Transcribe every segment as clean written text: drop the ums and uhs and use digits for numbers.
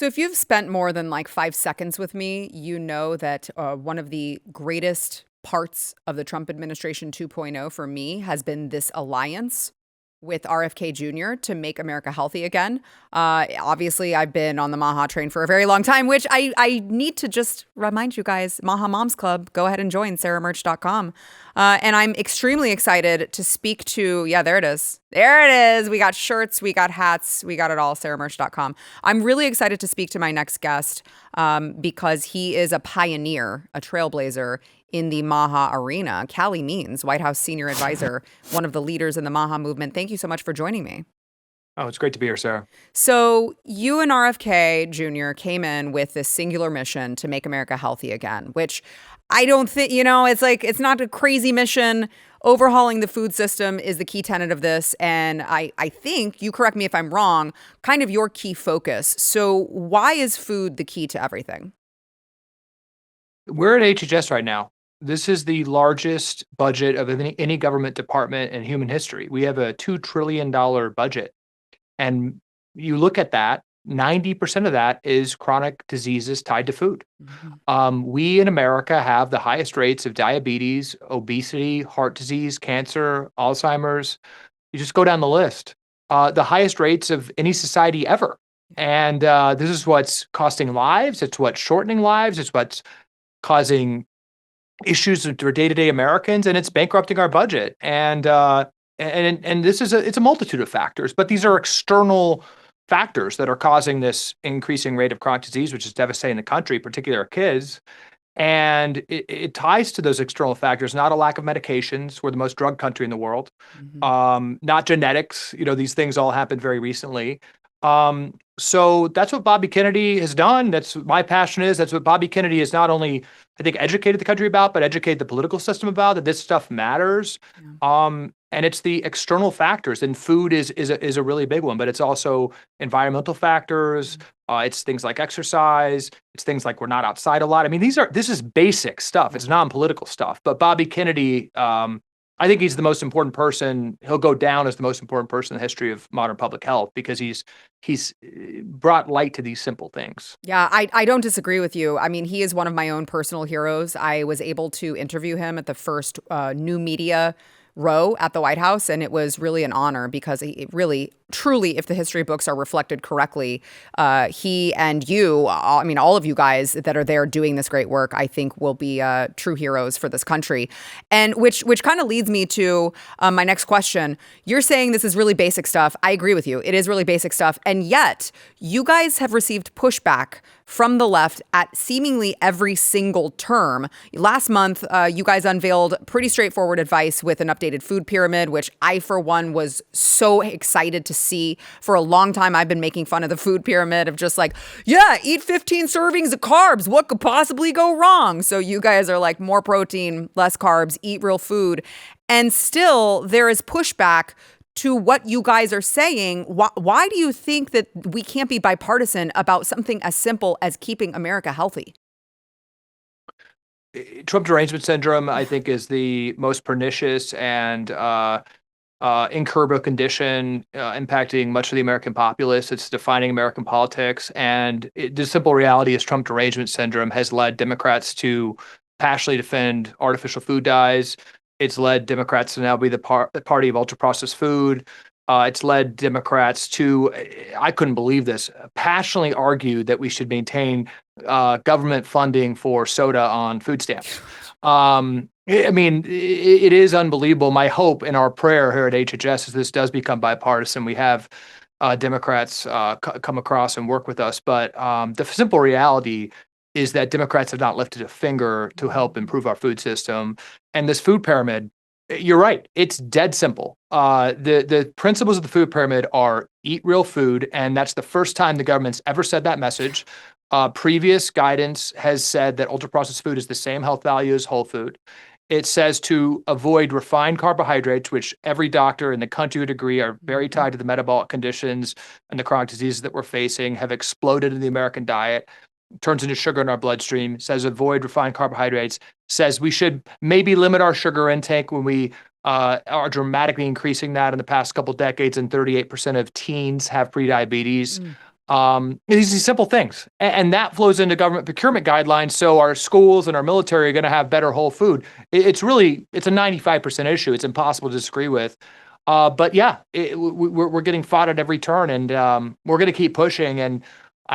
So if you've spent more than like 5 seconds with me, you know that one of the greatest parts of the Trump administration 2.0 for me has been this alliance with RFK Jr. to make America healthy again. Obviously, I've been on the MAHA train for a very long time, which I need to just remind you guys, MAHA Moms Club, go ahead and join, saramerch.com. And I'm extremely excited to speak to, yeah, there it is. There it is. We got shirts, we got hats, we got it all, saramerch.com. I'm really excited to speak to my next guest because he is a pioneer, a trailblazer in the MAHA arena. Calley Means, White House senior advisor, one of the leaders in the MAHA movement. Thank you so much for joining me. Oh, it's great to be here, Sarah. So you and RFK Jr. came in with this singular mission to make America healthy again, which I don't think, it's not a crazy mission. Overhauling the food system is the key tenet of this. And I think, you correct me if I'm wrong, kind of your key focus. So why is food the key to everything? We're at HHS right now. This is the largest budget of any government department in human history. We have a $2 trillion budget. And you look at that, 90% of that is chronic diseases tied to food. Mm-hmm. We in America have the highest rates of diabetes, obesity, heart disease, cancer, Alzheimer's. You just go down the list. The highest rates of any society ever. And this is what's costing lives. It's what's shortening lives. It's what's causing issues for day-to-day Americans, and it's bankrupting our budget. And this is it's a multitude of factors, but these are external factors that are causing this increasing rate of chronic disease, which is devastating the country, particularly our kids. And it ties to those external factors, not a lack of medications. We're the most drug country in the world. Mm-hmm. Not genetics. These things all happened very recently. So that's what Bobby Kennedy has done. That's what my passion is. That's what Bobby Kennedy has not only, I think, educated the country about, but educated the political system about, that this stuff matters. Yeah. And it's the external factors, and food is a really big one, but it's also environmental factors. It's things like exercise. It's things like we're not outside a lot. I mean, this is basic stuff. It's non-political stuff. But Bobby Kennedy, I think he's the most important person. He'll go down as the most important person in the history of modern public health because he's brought light to these simple things. Yeah, I don't disagree with you. I mean, he is one of my own personal heroes. I was able to interview him at the first new media row at the White House, and it was really an honor because he really, truly, if the history books are reflected correctly, he and you, I mean, all of you guys that are there doing this great work, I think will be true heroes for this country. And which kind of leads me to my next question. You're saying this is really basic stuff. I agree with you. It is really basic stuff. And yet you guys have received pushback from the left at seemingly every single term. Last month, you guys unveiled pretty straightforward advice with an updated food pyramid, which I, for one, was so excited to see. For a long time, I've been making fun of the food pyramid of just like, yeah, eat 15 servings of carbs. What could possibly go wrong? So you guys are like, more protein, less carbs, eat real food. And still, there is pushback to what you guys are saying. Why do you think that we can't be bipartisan about something as simple as keeping America healthy? Trump derangement syndrome, I think, is the most pernicious and incurable condition impacting much of the American populace. It's defining American politics. And the simple reality is Trump derangement syndrome has led Democrats to passionately defend artificial food dyes. It's led Democrats to now be the party of ultra-processed food. It's led Democrats to, I couldn't believe this, passionately argue that we should maintain government funding for soda on food stamps. I mean, it is unbelievable. My hope and our prayer here at HHS is this does become bipartisan. We have Democrats come across and work with us. But the simple reality is that Democrats have not lifted a finger to help improve our food system. And this food pyramid, you're right, it's dead simple. The principles of the food pyramid are eat real food, and that's the first time the government's ever said that message. Previous guidance has said that ultra-processed food is the same health value as whole food. It says to avoid refined carbohydrates, which every doctor in the country would agree are very tied to the metabolic conditions and the chronic diseases that we're facing, have exploded in the American diet. Turns into sugar in our bloodstream, says avoid refined carbohydrates, says we should maybe limit our sugar intake when we are dramatically increasing that in the past couple decades, and 38% of teens have prediabetes. These simple things. And that flows into government procurement guidelines. So our schools and our military are going to have better whole food. It's a 95% issue. It's impossible to disagree with. But yeah, we're getting fought at every turn, and we're going to keep pushing. And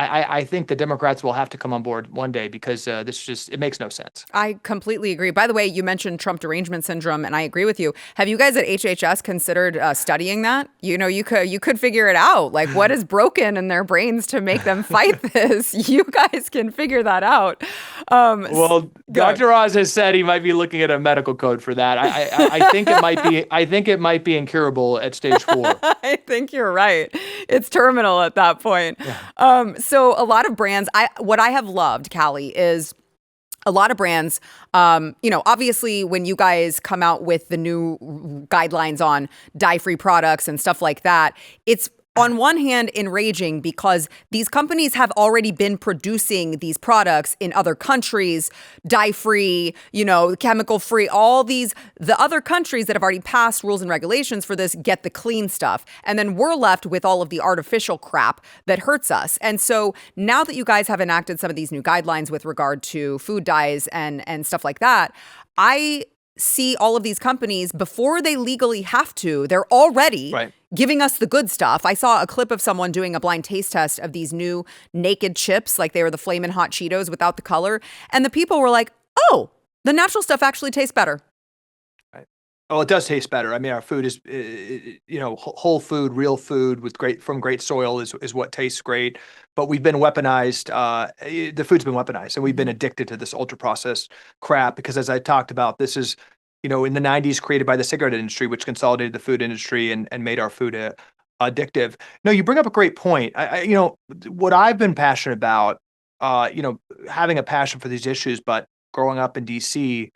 I think the Democrats will have to come on board one day, because it makes no sense. I completely agree. By the way, you mentioned Trump derangement syndrome, and I agree with you. Have you guys at HHS considered studying that? You could figure it out. Like, what is broken in their brains to make them fight this? You guys can figure that out. Well, Dr. Oz has said he might be looking at a medical code for that. I think it might be. I think it might be incurable at stage 4. I think you're right. It's terminal at that point. Yeah. So a lot of brands, what I have loved, Calley, is a lot of brands, obviously when you guys come out with the new guidelines on dye-free products and stuff like that, it's on one hand enraging because these companies have already been producing these products in other countries, dye-free, chemical-free, the other countries that have already passed rules and regulations for this get the clean stuff. And then we're left with all of the artificial crap that hurts us. And so now that you guys have enacted some of these new guidelines with regard to food dyes and stuff like that, I see all of these companies, before they legally have to, they're already giving us the good stuff. I saw a clip of someone doing a blind taste test of these new naked chips, like they were the Flamin' Hot Cheetos without the color. And the people were like, oh, the natural stuff actually tastes better. Right. Oh, it does taste better. I mean, our food is, whole food, real food from great soil is what tastes great. But we've been weaponized. The food's been weaponized, and we've been addicted to this ultra processed crap. Because as I talked about, this is, in the 90s created by the cigarette industry, which consolidated the food industry and made our food addictive. No, you bring up a great point. What I've been passionate about, having a passion for these issues, but growing up in DC,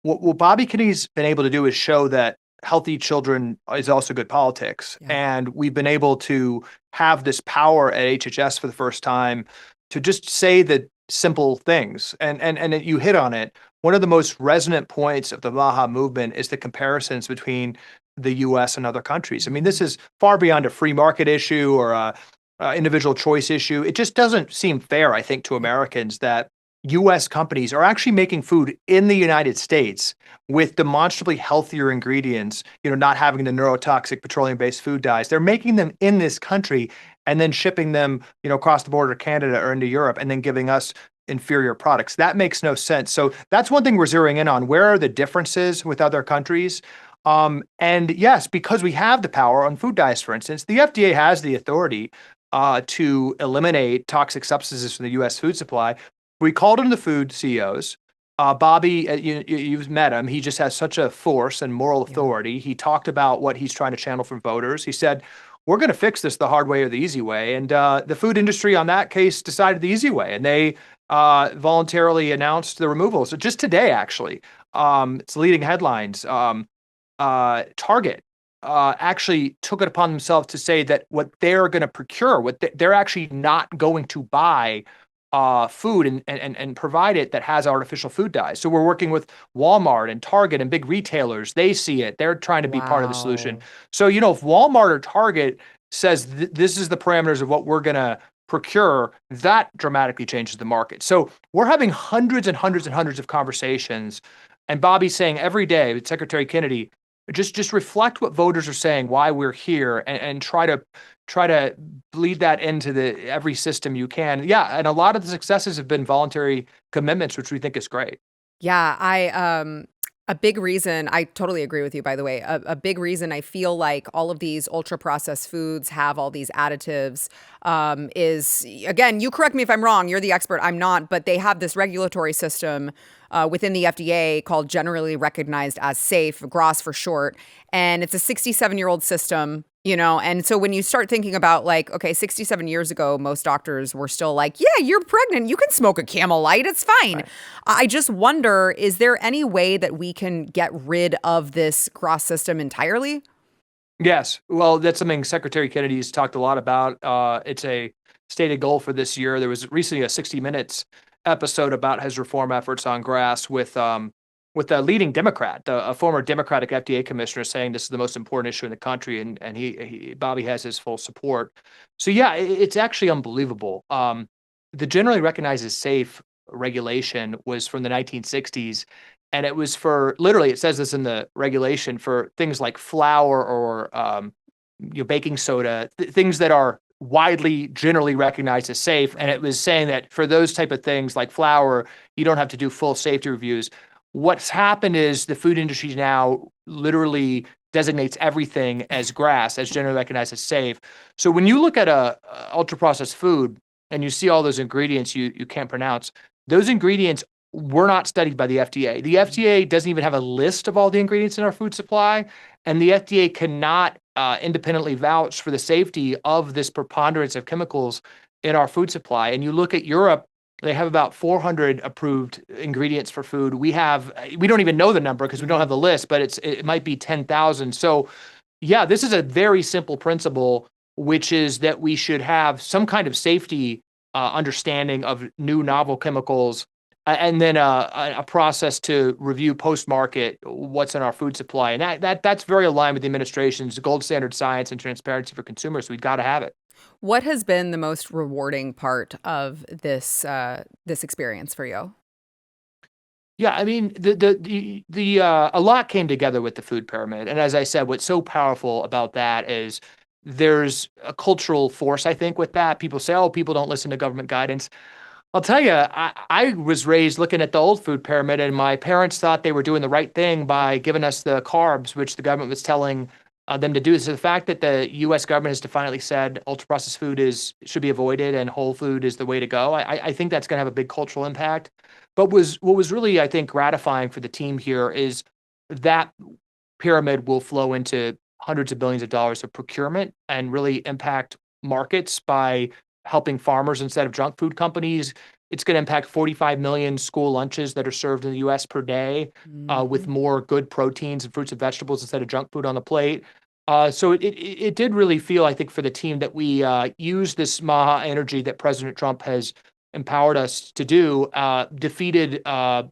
what Bobby Kennedy's been able to do is show that healthy children is also good politics. Yeah. And we've been able to have this power at HHS for the first time to just say the simple things. And you hit on it. One of the most resonant points of the MAHA movement is the comparisons between the U.S. and other countries. I mean, this is far beyond a free market issue or a individual choice issue. It just doesn't seem fair, I think, to Americans that U.S. companies are actually making food in the United States with demonstrably healthier ingredients, not having the neurotoxic petroleum-based food dyes. They're making them in this country and then shipping them, across the border to Canada or into Europe and then giving us inferior products. That makes no sense. So that's one thing we're zeroing in on. Where are the differences with other countries? And yes, because we have the power on food dyes, for instance, the FDA has the authority to eliminate toxic substances from the U.S. food supply. We called in the food CEOs. Bobby, you've met him. He just has such a force and moral authority. He talked about what he's trying to channel from voters. He said, we're going to fix this the hard way or the easy way. And the food industry on that case decided the easy way. And they voluntarily announced the removal. So just today, actually, it's leading headlines. Target actually took it upon themselves to say that what they're going to procure, they're actually not going to buy food and provide it that has artificial food dyes. So we're working with Walmart and Target and big retailers. They see it. They're trying to be part of the solution. So, if Walmart or Target says this is the parameters of what we're going to procure, that dramatically changes the market. So we're having hundreds and hundreds and hundreds of conversations. And Bobby's saying every day with Secretary Kennedy, just reflect what voters are saying, why we're here, and try to bleed that into every system you can. Yeah, and a lot of the successes have been voluntary commitments, which we think is great. Yeah, a big reason, I totally agree with you, by the way, a big reason I feel like all of these ultra processed foods have all these additives is, again, you correct me if I'm wrong, you're the expert, I'm not, but they have this regulatory system within the FDA called Generally Recognized as Safe, GRAS for short, and it's a 67-year-old system. And so when you start thinking about okay, 67 years ago, most doctors were still like, yeah, you're pregnant. You can smoke a Camel Light. It's fine. Right. I just wonder, is there any way that we can get rid of this GRAS system entirely? Yes. Well, that's something Secretary Kennedy's talked a lot about. It's a stated goal for this year. There was recently a 60 Minutes episode about his reform efforts on GRAS with with a leading Democrat, a former Democratic FDA commissioner, saying this is the most important issue in the country, and Bobby has his full support. So yeah, it's actually unbelievable. The generally recognized as safe regulation was from the 1960s, and it was for literally, it says this in the regulation, for things like flour or baking soda, things that are widely generally recognized as safe. And it was saying that for those type of things like flour, you don't have to do full safety reviews. What's happened is the food industry now literally designates everything as GRAS, as generally recognized as safe. So when you look at a ultra processed food and you see all those ingredients you can't pronounce, those ingredients were not studied by the FDA. The FDA doesn't even have a list of all the ingredients in our food supply, and the FDA cannot independently vouch for the safety of this preponderance of chemicals in our food supply. And you look at Europe, they have about 400 approved ingredients for food. We don't even know the number because we don't have the list, but it might be 10,000. So yeah, this is a very simple principle, which is that we should have some kind of safety understanding of new novel chemicals, and then a process to review post-market what's in our food supply. And that's very aligned with the administration's gold standard science and transparency for consumers. So we've got to have it. What has been the most rewarding part of this experience for you? Yeah, I mean, a lot came together with the food pyramid. And as I said, what's so powerful about that is there's a cultural force, I think, with that. People say, oh, people don't listen to government guidance. I'll tell you, I was raised looking at the old food pyramid, and my parents thought they were doing the right thing by giving us the carbs, which the government was telling them to do. So the fact that the U.S. government has definitely said ultra-processed food should be avoided and whole food is the way to go, I think that's going to have a big cultural impact. But what was really, I think, gratifying for the team here is that pyramid will flow into hundreds of billions of dollars of procurement and really impact markets by helping farmers instead of junk food companies. It's going to impact 45 million school lunches that are served in the U.S. per day, with more good proteins and fruits and vegetables instead of junk food on the plate. So it did really feel, I think, for the team that we use this MAHA energy that President Trump has empowered us to do, defeated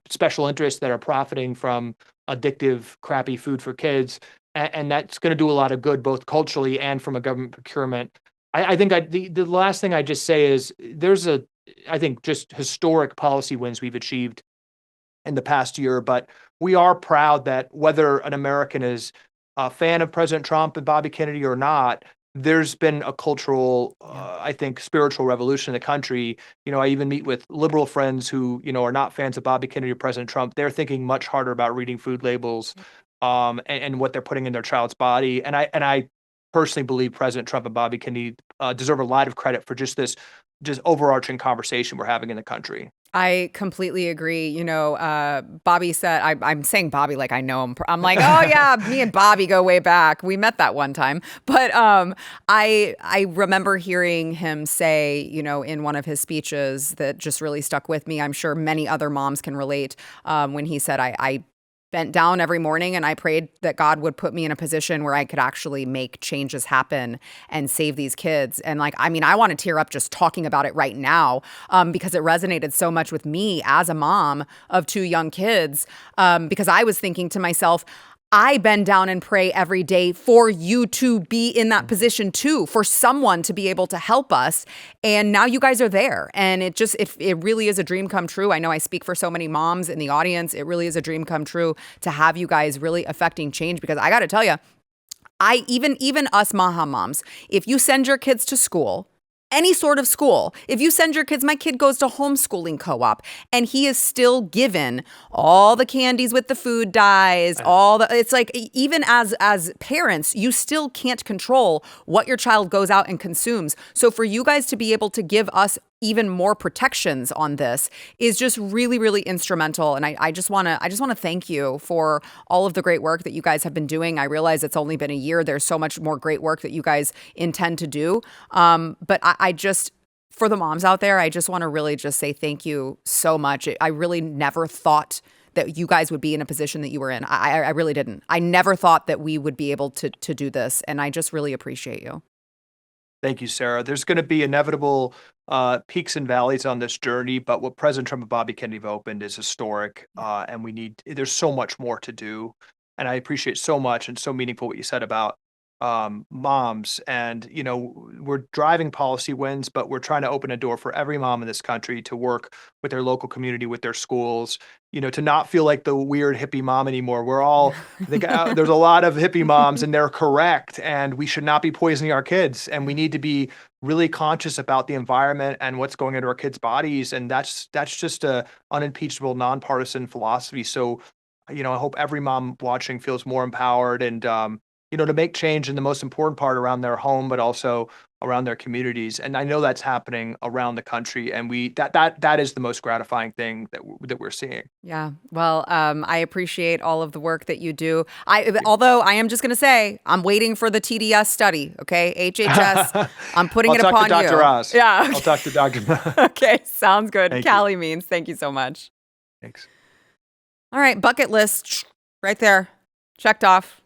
special interests that are profiting from addictive, crappy food for kids. And that's going to do a lot of good, both culturally and from a government procurement. I think the last thing I just say is I think, just historic policy wins we've achieved in the past year, but we are proud that whether an American is a fan of President Trump and Bobby Kennedy or not, there's been a cultural, I think, spiritual revolution in the country. I even meet with liberal friends who, are not fans of Bobby Kennedy or President Trump. They're thinking much harder about reading food labels, and what they're putting in their child's body. And I personally believe President Trump and Bobby Kennedy deserve a lot of credit for just overarching conversation we're having in the country. I completely agree. Bobby said, I'm saying Bobby like I know him. I'm like, oh yeah, me and Bobby go way back. We met that one time. But I remember hearing him say, in one of his speeches that just really stuck with me. I'm sure many other moms can relate, when he said, I bent down every morning and I prayed that God would put me in a position where I could actually make changes happen and save these kids. And I want to tear up just talking about it right now, because it resonated so much with me as a mom of two young kids, because I was thinking to myself, I bend down and pray every day for you to be in that position too, for someone to be able to help us. And now you guys are there. And it really is a dream come true. I know I speak for so many moms in the audience. It really is a dream come true to have you guys really affecting change, because I got to tell you, even us MAHA moms, if you send your kids to school, any sort of school, if you send your kids, my kid goes to homeschooling co-op, and he is still given all the candies with the food dyes, it's like, even as parents, you still can't control what your child goes out and consumes. So for you guys to be able to give us even more protections on this is just really, really instrumental. And I just want to thank you for all of the great work that you guys have been doing. I realize it's only been a year. There's so much more great work that you guys intend to do. But I just, for the moms out there, I just want to really just say thank you so much. I really never thought that you guys would be in a position that you were in. I really didn't. I never thought that we would be able to do this. And I just really appreciate you. Thank you, Sarah. There's going to be inevitable peaks and valleys on this journey, but what President Trump and Bobby Kennedy have opened is historic, and there's so much more to do. And I appreciate so much and so meaningful what you said about moms. And, we're driving policy wins, but we're trying to open a door for every mom in this country to work with their local community, with their schools, to not feel like the weird hippie mom anymore. I think there's a lot of hippie moms and they're correct. And we should not be poisoning our kids. And we need to be really conscious about the environment and what's going into our kids' bodies. And that's just a unimpeachable, nonpartisan philosophy. So, I hope every mom watching feels more empowered and, to make change in the most important part around their home, but also around their communities. And I know that's happening around the country. And that is the most gratifying thing that we're seeing. Yeah. Well, I appreciate all of the work that you do. Although I am just going to say, I'm waiting for the TDS study. Okay. HHS, I'm putting it upon you. I'll talk to Dr. Oz. Yeah. I'll talk to Dr. Okay. Sounds good. Thank Calley Means. Thank you so much. Thanks. All right. Bucket list right there. Checked off.